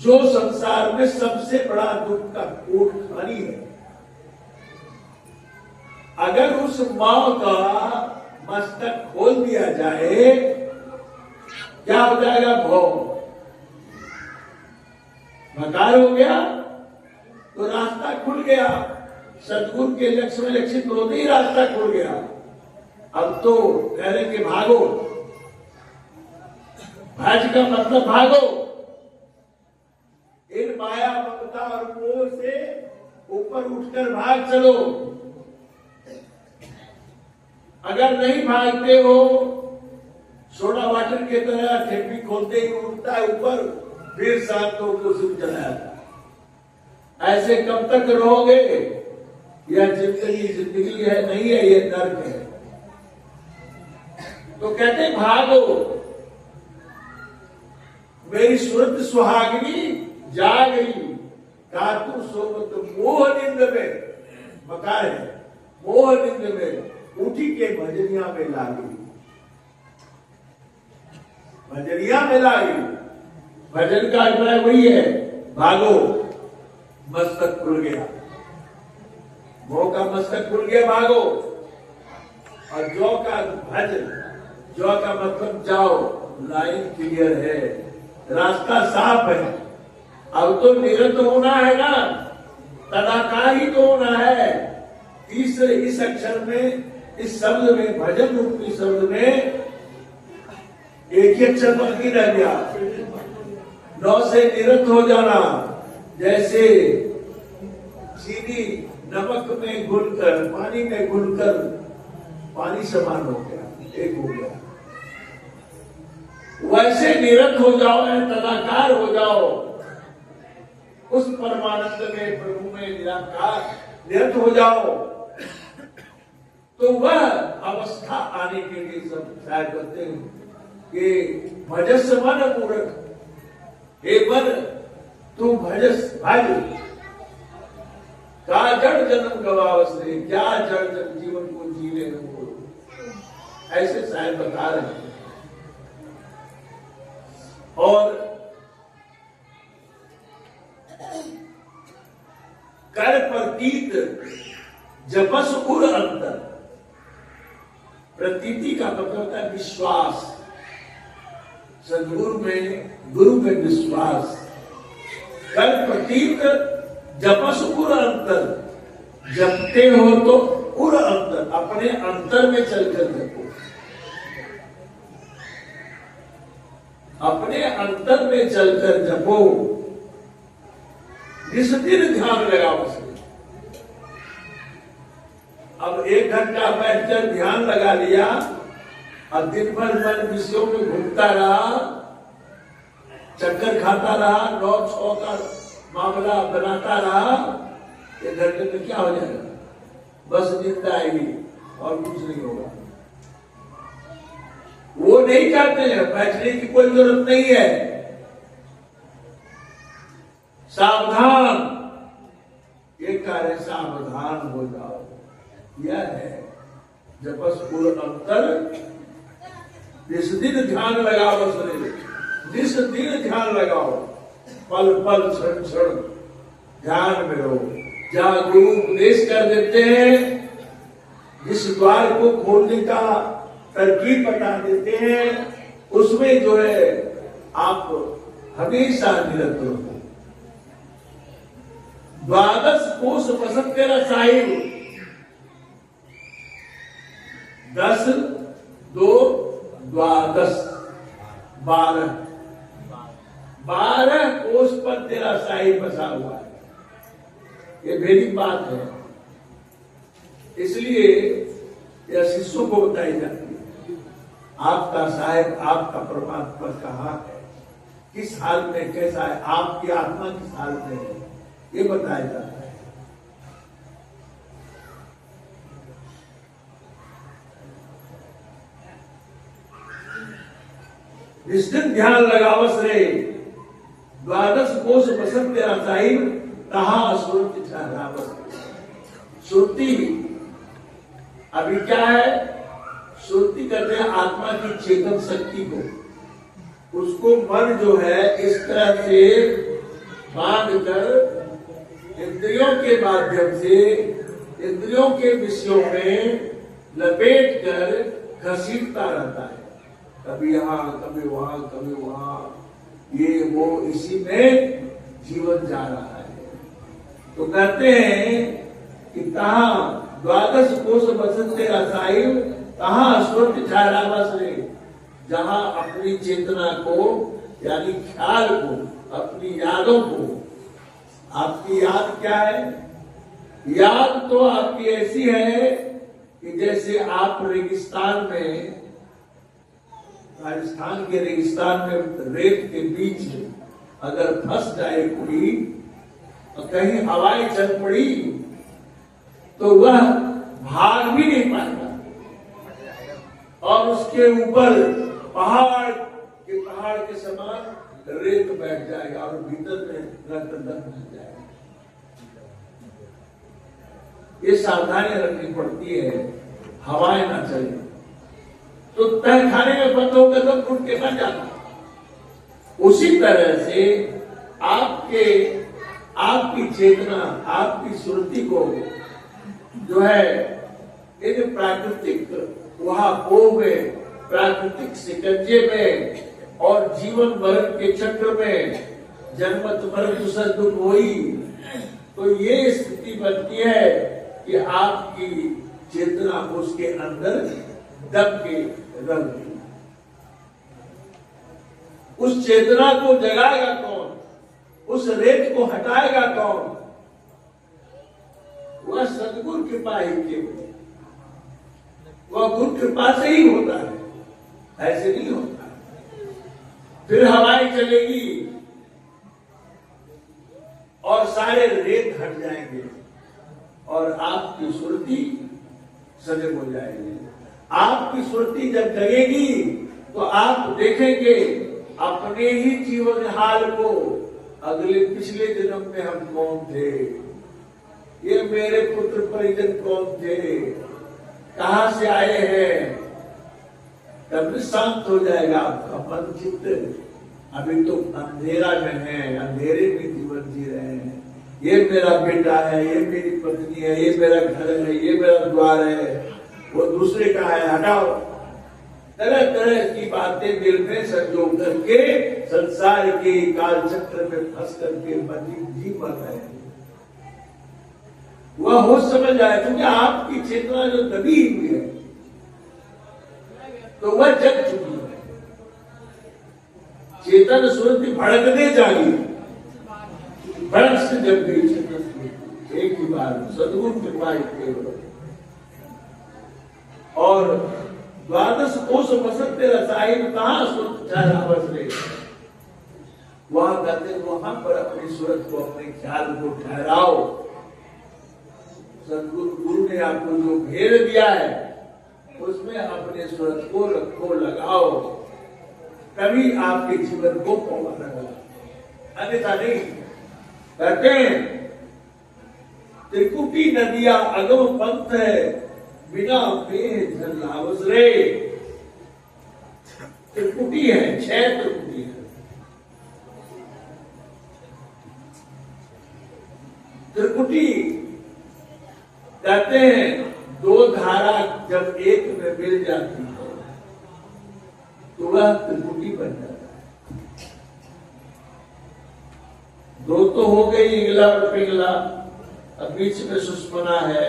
जो संसार में सबसे बड़ा दुख का कोट खानी है। अगर उस मां का मस्तक खोल दिया जाए, क्या हो जाएगा? भव। मकार हो गया तो रास्ता खुल गया। सदगुरु के लक्ष्य में लक्षित होते ही रास्ता खुल गया। अब तो कह रहे कि भागो। भज का मतलब भागो। इन माया ममता और मोह से ऊपर उठकर भाग चलो। अगर नहीं भागते हो, सोडा वाटर की तरह ठेपी खोलते ही उठता है ऊपर, फिर सात तो कुछ चला जाता है। ऐसे कब तक रहोगे? यह जिंदगी है नहीं है, यह नर्क है। तो कहते भागो। मेरी सुरत सुहागिनी जागई, कातु सोमत मोह निंद में, मकार है, मोह निंद में उठी के भजनिया में लागी। भजनिया में लागी। भजन का अभिप्राय वही है, भागो। मस्तक खुल गया, मोह का मस्तक खुल गया, भागो। और जौ का भजन, जौ का मतलब जाओ, लाइन क्लियर है, रास्ता साफ है। अब तो निरंत होना है ना, तदाकार ही तो होना है। तीसरे इस अक्षर में, इस शब्द में, भजन रूपी शब्द में एक ही अक्षर बाकी रह गया। नौ से निरंत हो जाना, जैसे चीनी नमक में घुलकर, पानी में घुलकर पानी समान हो गया, एक हो गया। वैसे निरंत हो जाओ, तदाकार हो जाओ उस परमानंद में, प्रभु में निराकार निरंत हो जाओ। तो वह अवस्था आने के लिए सब शायद कहते हैं कि भजस मन मूर्ख। हे मन, तू भजस भज का जड़ जन्म गवावस रे, क्या जड़ जन जीवन को जीने हो, ऐसे शायद बता रहे हैं। और कर प्रतीत जपस उर अंतर, प्रतीति का मतलब होता है विश्वास, सदगुरु में गुरु में विश्वास। कर प्रतीत जपस उर अंतर, जपते हो तो उर अंतर, अपने अंतर में चलकर जपो, अपने अंतर में चलकर जपो, जिस दिन ध्यान लगाओ उसे। अब 1 घंटा बैठकर ध्यान लगा लिया, अब दिन भर मन विषयों में घूमता रहा, चक्कर खाता रहा, 9-6 का मामला बनाता रहा, 1 घंटे में क्या हो जाएगा? बस नींद आएगी और कुछ नहीं होगा। वो नहीं चाहते हैं, बैठने की कोई जरूरत नहीं है। सावधान, ये कार्य सावधान हो जाओ, यह है जपस पूर्ण अंतर। जिस दिन ध्यान लगाओ शरीर, जिस दिन ध्यान लगाओ, पल पल क्षण क्षण ध्यान में रहो। जहां गुरु उपदेश कर देते हैं, जिस द्वार को खोलने का तरकीब बता देते हैं, उसमें जो है आप हमेशा निरत रहो। 12 कोस बसंत तेरा साहिब, 10, 2, 12, 12 कोस पर तेरा साहिब बसा हुआ है। ये वैदिक बात है, इसलिए यह शिष्यों को बताई जाती है। आपका साहिब, आपका परमात्मा कहाँ है, किस हाल में, कैसा है, आपकी आत्मा किस हाल में है, ये बताया जाता है। जिस दिन ध्यान लगावस रे, 12 कोस बसंत तेरा साहिब, कहा सुरति ठहरावस। सुरति अभी क्या है? सुरति करते हैं आत्मा की चेतन शक्ति को, उसको मन जो है इस तरह से बांध कर इंद्रियों के माध्यम से, इंद्रियों के विषयों में लपेट कर घसीटता रहता है, कभी यहां कभी वहां कभी वहां, ये वो, इसी में जीवन जा रहा है। तो कहते हैं कि कहा 12 कोस बसंत तेरा साहिब, कहा स्वर्ग ठहरावस रे, जहां अपनी चेतना को, यानी ख्याल को, अपनी यादों को, आपकी याद क्या है? याद तो आपकी ऐसी है कि जैसे आप रेगिस्तान में, राजस्थान के रेगिस्तान में रेत के बीच अगर फंस जाए कोई, और कहीं हवाएं चल पड़ी, तो वह भाग भी नहीं पाएगा, और उसके ऊपर पहाड़ के समान रेत बैठ जाएगा और भीतर में रक्त बन जाएगा। ये सावधानी रखनी पड़ती है, हवाएं ना चले तो तह खाने में बंद होकर तो टूट के बन जाता। उसी तरह से आपकी चेतना, आपकी सुरति को जो है इन प्राकृतिक वहां में, प्राकृतिक शिकंजे में और जीवन मरण के चक्र में, जन्मत मरण दूसरा दुख हुई, तो ये स्थिति बनती है कि आपकी चेतना उसके अंदर दब के रह गई। उस चेतना को जगाएगा कौन? उस रेत को हटाएगा कौन? वह सदगुरु कृपा ही केवल, वह गुरु कृपा से ही होता है, ऐसे नहीं होता। फिर हवाएं चलेगी और सारे रेत हट जाएंगे और आपकी सुरति सजग हो जाएगी। आपकी सुरति जब जगेगी तो आप देखेंगे अपने ही जीवन हाल को, अगले पिछले जन्म में हम कौन थे, ये मेरे पुत्र परिजन कौन थे, कहां से आए हैं, तब शांत हो जाएगा आपका मन चित्त। अभी तो अंधेरा में है, अंधेरे में जीवन जी रहे हैं। ये मेरा बेटा है, ये मेरी पत्नी है, ये मेरा घर है, ये मेरा द्वार है, वो दूसरे का है, हटाओ। तरह तरह की बातें दिल में संजो करके संसार के काल चक्र में फंस करके जी मर रहे हैं। वह होश समझ आए, क्योंकि आपकी चेतना जो दबी हुई है तो वह जग चुकी है। चेतन सुरति भड़कने जागी, भड़क से जग गई चेतन एक ही बार सदगुरु कृपा केवल। और द्वादश कोश बसंते रसायन कहां सुरत रहे, वहां कहते वहां पर अपनी सूरत को, अपने ख्याल को ठहराओ। सदगुरु गुरु ने आपको जो घेर दिया है उसमें अपने सूरत को रखो, लगाओ, तभी आपके जीवन को पौधा लगा, अन्यथा नहीं। कहते हैं त्रिकुटी नदिया अगम पंथ है, बिना पेड़ जल लावस रे। त्रिकुटी है, 6 त्रिकुटी है। त्रिकुटी कहते हैं 2 धारा जब एक में मिल जाती है तो वह त्रिकुटी बन जाता है। 2 तो हो गई, इंगला और पिंगला, अब बीच में सुषमना है,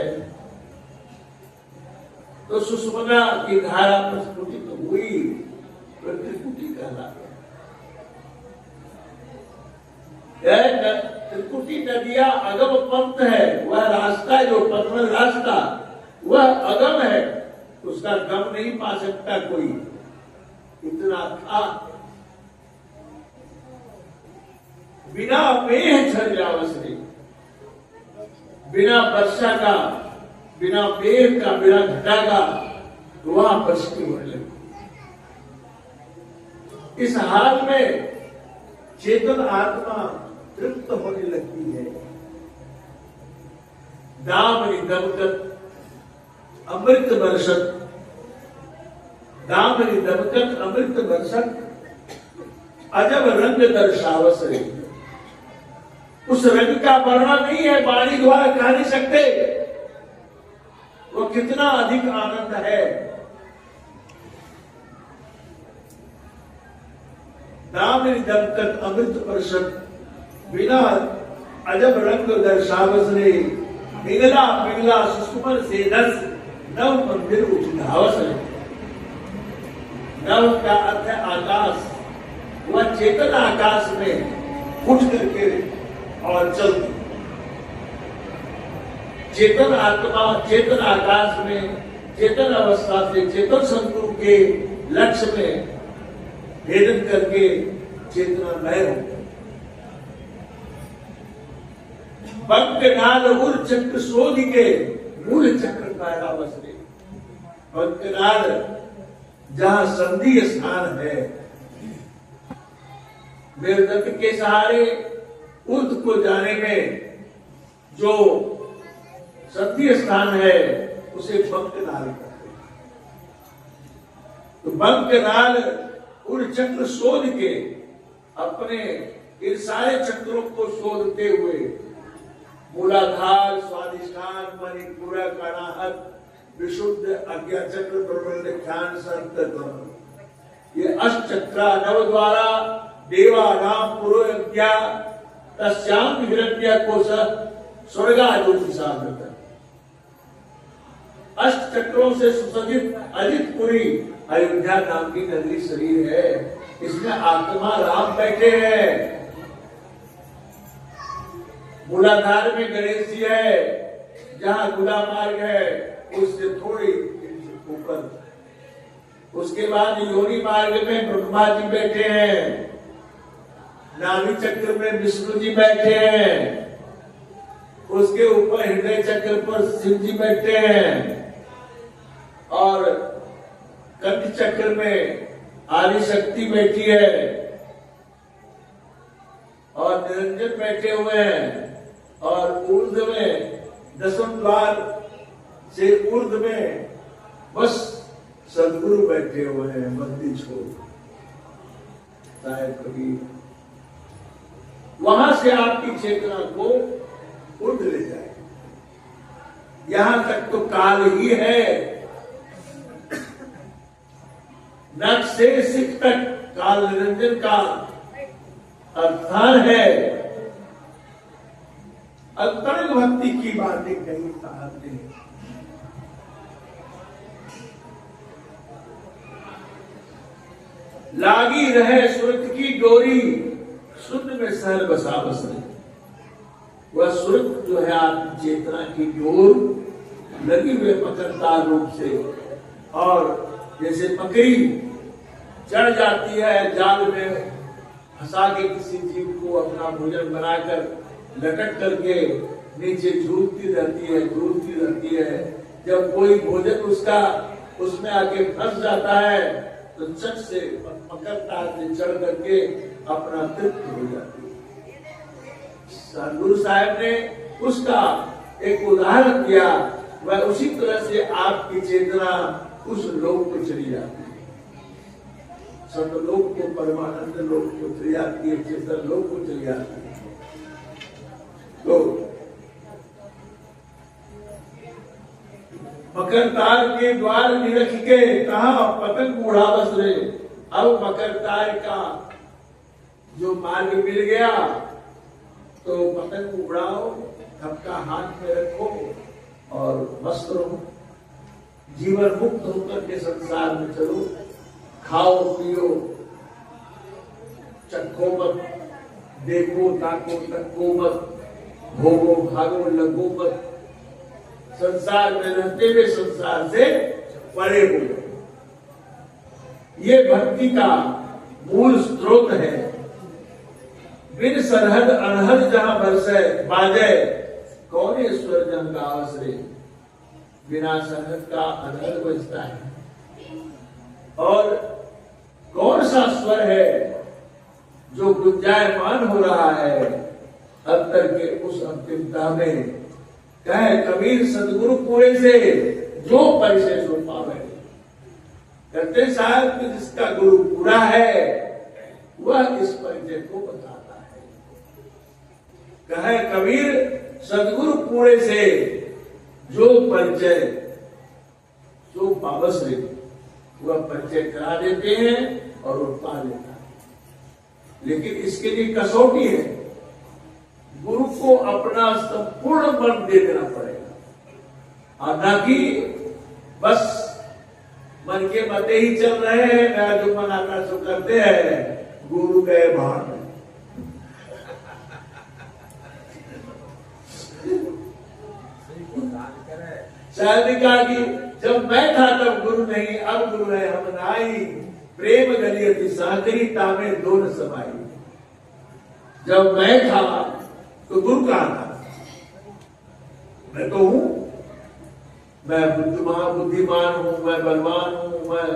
तो सुषमना की धारा प्रस्फुटित तो हुई, तो त्रिकुटी कहलाती है। त्रिकुटी नदिया अगम पंथ है, वह रास्ता जो पथमल रास्ता वह अगम है, उसका गम नहीं पा सकता कोई, इतना था। बिना मेह झर जावसरे, बिना वर्षा का, बिना मेघ का, बिना घटा का, वहां बरसती होने लगी। इस हाल में चेतन आत्मा तृप्त होने लगती है। दामनी दमकत अमृत बरसत, दामनी दमकत अमृत बरसत, अजब रंग दर्शावस रे। उस रंग का वर्णन नहीं है, वाणी द्वारा कह नहीं सकते, वो कितना अधिक आनंद है। दामनी दमकत अमृत बरसत, बिना अजब रंग दर्शावस रे। पिघला पिघला सुषुमन से रस, नव मंदिर उठावस रे। नव का अर्थ है आकाश, वह चेतन आकाश में उठ करके और चलती। चेतन आत्मा चेतन आकाश में, चेतन अवस्था से चेतन सदगुरु के लक्ष्य में भेदन करके चेतना लय हो। पंकनाल उर चक्र शोध के मूल चक्र पैदा बसरे। पंकनाल जहां संधि स्थान है, मेरुदंड के सहारे उर्ध को जाने में जो संधि स्थान है उसे बंकनाल कहते हैं। तो बंकनाल उर चक्र शोध के, अपने इन सारे चक्रों को शोधते हुए, मूलाधार, स्वादिष्ठान, मणिपुरा, कणाहत, विशुद्ध, आज्ञा चक्र, प्रबंध, ध्यान, संत, ये अष्टचक्रा नव द्वारा देवा नाम पुरोज्ञा तस्याम हिरण्य कोश स्वर्गा ज्योतिषा। अष्ट चक्रों से सुसज्जित अजितपुरी अयोध्या नाम की नगरी शरीर है। इसमें आत्मा राम बैठे हैं। मूलाधार में गणेश जी है, जहां गुदा मार्ग है उससे थोड़ी ऊपर। उसके बाद योनि मार्ग में ब्रह्मा जी बैठे हैं, नाभि चक्र में विष्णु जी बैठे हैं, उसके ऊपर हृदय चक्र पर शिव जी बैठे हैं, और कंठ चक्र में आदि शक्ति बैठी है, और और निरंजन बैठे हुए हैं, और ऊर्ध में 10 द्वार से ऊर्ध में बस सदगुरु बैठे हुए हैं बंदी छोड़। शायद कभी वहां से आपकी चेतना को ऊर्ध ले जाए। यहां तक तो काल ही है, नख से सिख तक काल निरंजन का अर्थान है। अंतरंग भक्ति की बातें कही कहते हैं। लागी रहे सुरत की डोरी, शून्य में सहर बसा बस रहे। वह सुरत जो है आपकी चेतना की डोर लगी हुए पकड़दार रूप से, और जैसे मकड़ी चढ़ जाती है जाल में फंसा के किसी जीव को अपना भोजन बनाकर लटक करके नीचे झूलती रहती है। जब कोई भोजन उसका उसमें आके फंस जाता है तो चट से पकड़ता से चढ़ करके अपना तृप्त हो जाती है। गुरु साहब ने उसका एक उदाहरण दिया। वह उसी तरह से आपकी चेतना उस लोक को चली जाती है, सतलोक को, परमानंद लोक को चली जाती है, चेतन लोक को चली जाती है। तो मकर तार के द्वार निरख के कहा पतंग उड़ा बस रहे। अब मकर तार का जो मार्ग मिल गया तो पतंग उड़ाओ, थपका हाथ में रखो और मस्त रहो, जीवन मुक्त होकर के संसार में चलो। खाओ पियो, चखो मत, देखो ताको तको मत, भोगो भागो लगो मत, संसार में रहते हुए संसार से परे हो। ये भक्ति का मूल स्रोत है। बिन सरहद अनहद जहां बरसे बाजे, कौन स्वर जन गावस रे। बिना सरहद का अनहद बजता है। और कौन सा स्वर है जो गुंजायमान हो रहा है अंतर के उस अंतिमता में। कहे कबीर सदगुरु पूरे से जो परिचय सो पावे। कहते साहब कि जिसका गुरु पूरा है वह इस परिचय को बताता है। कहे कबीर सदगुरु पूरे से जो परिचय जो पावस रे, वह परिचय करा देते हैं और वो पा लेता है। लेकिन इसके लिए कसौटी है, गुरु को अपना संपूर्ण मन दे देना पड़ेगा, और न कि बस मन के मते ही चल रहे हैं, मेरा जो मन आता सो करते हैं, गुरु गए बाहर में। शायद ने कहा कि जब मैं था तब गुरु नहीं, अब गुरु है हम नाई, प्रेम गलियति सागरी तामे दोन समाई। जब मैं था तो गुरु कहाँ था? मैं तो हूं, मैं बुद्धिमान हूं, मैं बलवान हूं, मैं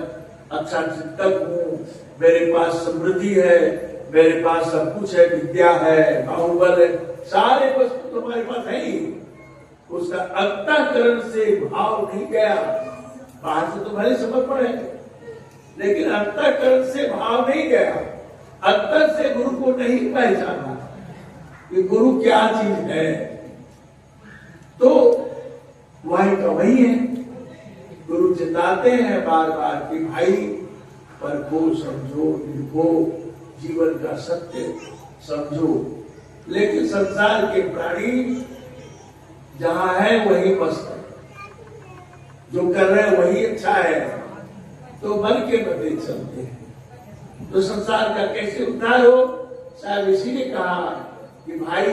अच्छा चिंतक हूं, मेरे पास समृद्धि है, मेरे पास सब कुछ है, विद्या है, बाहुबल है, सारे वस्तु तो हमारे पास है ही। उसका अंतःकरण से भाव नहीं गया। बाहर से तो भले समर्पण है, लेकिन अंतःकरण से भाव नहीं गया। अंतर से गुरु को नहीं पहचाना कि गुरु क्या चीज है, तो वही का वही है। गुरु चिताते हैं बार बार कि भाई परखो समझो, लिखो, जीवन का सत्य समझो। लेकिन संसार के प्राणी जहां है वही मस्त है, जो कर रहे हैं वही अच्छा है, तो मन के मते चलते हैं। तो संसार का कैसे उद्धार हो? शायद इसीलिए कहा कि भाई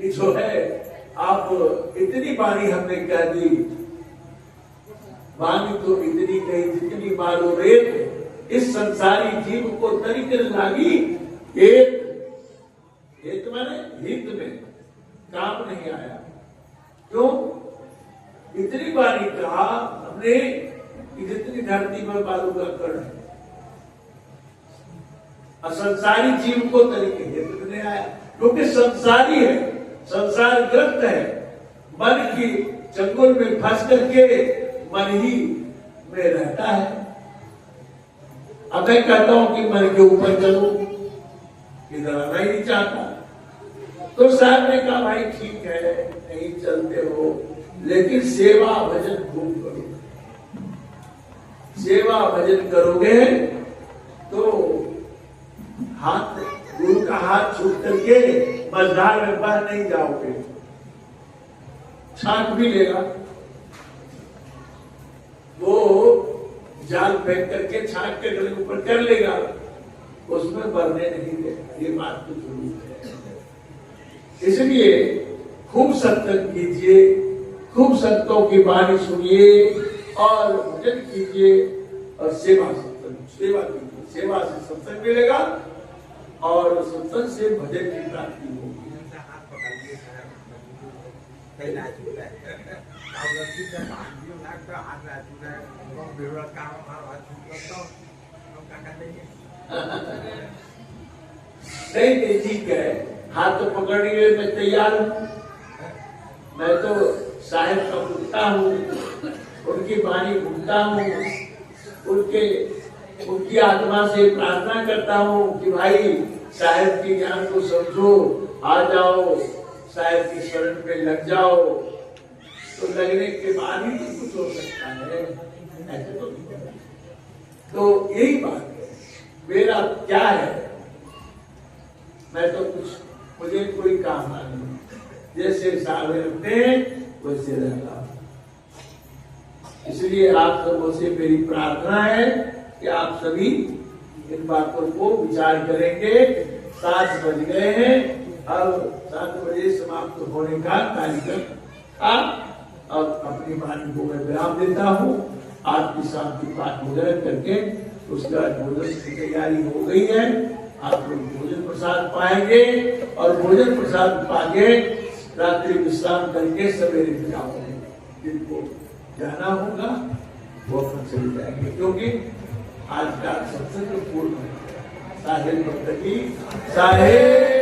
ये जो है आप इतनी बारी हमने कह दी, वाणी तो इतनी कही जितनी मारो रेत, इस संसारी जीव को तरीके लागी एक माने हित में काम नहीं आया। क्यों? इतनी बारी कहा हमने कि जितनी धरती में बालू का कण है, असंसारी जीव को तरीके हेतु नहीं आया, क्योंकि संसारी है, संसारग्रस्त है, मन की चंगुल में फंस करके मन ही में रहता है। अब मैं कहता हूं कि मन के ऊपर चलो, इधर आना ही नहीं चाहता। तो साहब ने कहा भाई ठीक है, नहीं चलते हो, लेकिन सेवा भजन खूब करो। सेवा भजन करोगे तो हाथ, गुरु का हाथ छूट करके मझधार में बह नहीं जाओगे, छाट भी लेगा वो, जाल फेंक करके छाट के गले ऊपर कर लेगा, उसमें बरने नहीं देगा। ये बात तो जरूर है। इसलिए खूब सत्संग कीजिए, खूब संतों की वाणी सुनिए और भजन कीजिए और सेवा सेवा कीजिए। सेवा से सत्संग मिलेगा और सत्संग से भजन की प्राप्ति होगी। नहीं ठीक है, हाथ तो पकड़ने के लिए मैं तैयार हूँ। मैं तो साहेब का घूमता हूँ, उनकी वाणी घूमता हूँ, उनकी आत्मा से प्रार्थना करता हूँ कि भाई साहेब के ज्ञान को समझो, आ जाओ, साहेब की शरण पे लग जाओ। तो लगने के बाद ही तो कुछ हो सकता है, ऐसे तो नहीं है। तो यही बात है, मेरा क्या है, मैं तो कुछ, मुझे कोई काम नहीं, जैसे साहब रखते हैं वैसे रहता हूं। इसलिए आप सबों से मेरी प्रार्थना है कि आप सभी इन बातों को विचार करेंगे। 7 बज गए हैं, अब 7 बजे समाप्त होने का कार्यक्रम था। अब अपनी वाणी को मैं विराम देता हूँ। आपकी शांति पाठ वगैरह करके उसके बाद भोजन की तैयारी हो गई है। आप लोग भोजन प्रसाद पाएंगे और भोजन प्रसाद पाके रात्रि विश्राम करके सवेरे जाओगे। जिनको जाना होगा वो अपन चले जाएंगे, क्योंकि आज का सत्संग पूर्ण है। साहेब भक्त की साहेब।